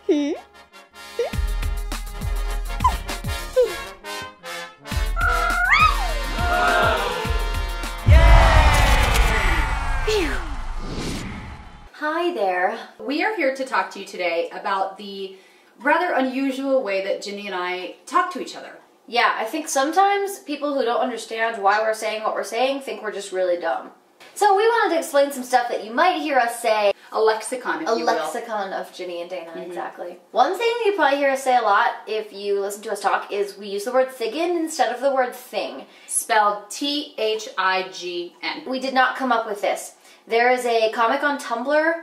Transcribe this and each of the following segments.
Hi there. We are here to talk to you today about the rather unusual way that Ginny and I talk to each other. Yeah, I think sometimes people who don't understand why we're saying what we're saying think we're just really dumb. So we wanted to explain some stuff that you might hear us say. A lexicon, if you will. A lexicon of Ginny and Dana, exactly. One thing you probably hear us say a lot if you listen to us talk is we use the word thiggin instead of the word thing. Spelled T-H-I-G-N. We did not come up with this. There is a comic on Tumblr.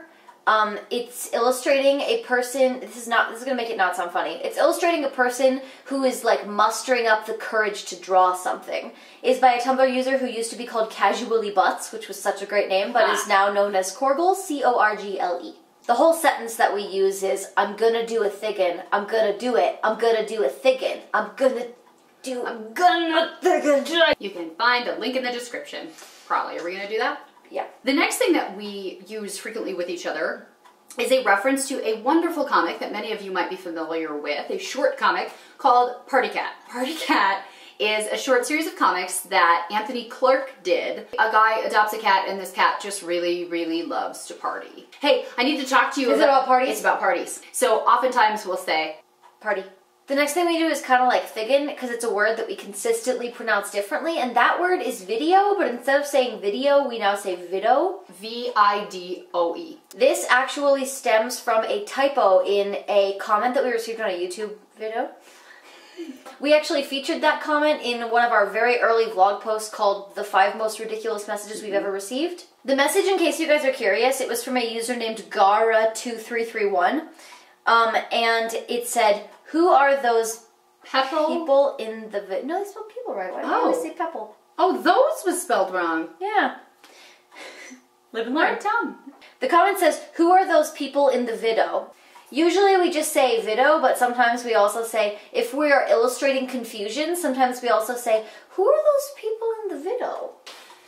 It's illustrating a person. This is gonna make it not sound funny. It's illustrating a person who is like mustering up the courage to draw something. It's by a Tumblr user who used to be called Casually Butts, which was such a great name, but is now known as Corgle, C-O-R-G-L-E. The whole sentence that we use is, I'm gonna do a thiggin, I'm gonna do it, I'm gonna do a thiggin, I'm gonna thiggin. You can find a link in the description. Probably. Are we gonna do that? Yeah. The next thing that we use frequently with each other is a reference to a wonderful comic that many of you might be familiar with, a short comic called Party Cat. Party Cat is a short series of comics that Anthony Clark did. A guy adopts a cat and this cat just really, really loves to party. Hey, I need to talk to you Is it about parties? It's about parties. So oftentimes we'll say, party. The next thing we do is kind of like thiggin, because it's a word that we consistently pronounce differently, and that word is video, but instead of saying video, we now say vido. V-I-D-O-E. This actually stems from a typo in a comment that we received on a YouTube video. We actually featured that comment in one of our very early vlog posts called The 5 Most Ridiculous Messages We've Ever Received. The message, in case you guys are curious, it was from a user named Gara2331, and it said, who are those people in the No, they spelled people right. Why do I always say pepple? Oh, those was spelled wrong. Yeah. Live and learn. The comment says, who are those people in the video? Usually we just say video, but sometimes we also say, if we are illustrating confusion, sometimes we also say, who are those people in the video?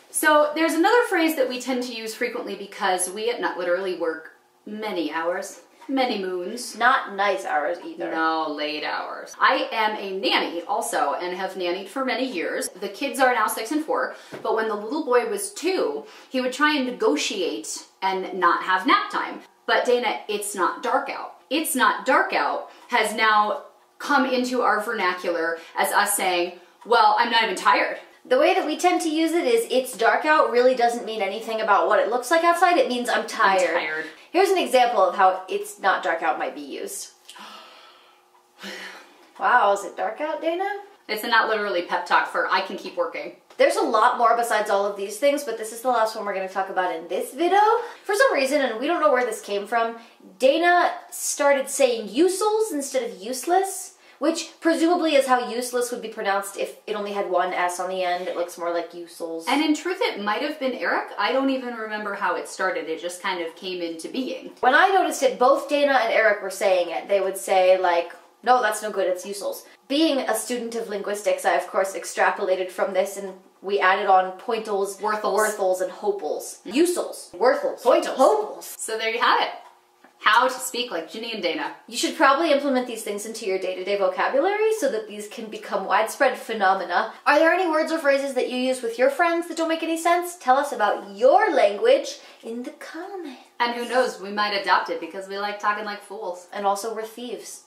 So there's another phrase that we tend to use frequently because we at Not Literally work many hours. Many moons. Not nice hours either. No, late hours. I am a nanny also and have nannied for many years. The kids are now 6 and 4, but when the little boy was 2, he would try and negotiate and not have nap time. But Dana, it's not dark out. It's not dark out has now come into our vernacular as us saying, well, I'm not even tired. The way that we tend to use it is, it's dark out really doesn't mean anything about what it looks like outside. It means I'm tired. I'm tired. Here's an example of how it's not dark out might be used. Wow, is it dark out, Dana? It's a Not Literally pep talk for I can keep working. There's a lot more besides all of these things, but this is the last one we're going to talk about in this video. For some reason, and we don't know where this came from, Dana started saying usels instead of useless. Which presumably is how useless would be pronounced if it only had one S on the end. It looks more like usels. And in truth, it might have been Eric. I don't even remember how it started. It just kind of came into being. When I noticed it, both Dana and Eric were saying it. They would say, like, no, that's no good, it's usels. Being a student of linguistics, I, of course, extrapolated from this, and we added on pointles, worthles, and hopels. Usels, worthles, pointles, hopels. So there you have it. How to speak like Ginny and Dana. You should probably implement these things into your day-to-day vocabulary so that these can become widespread phenomena. Are there any words or phrases that you use with your friends that don't make any sense? Tell us about your language in the comments. And who knows, we might adopt it because we like talking like fools. And also we're thieves.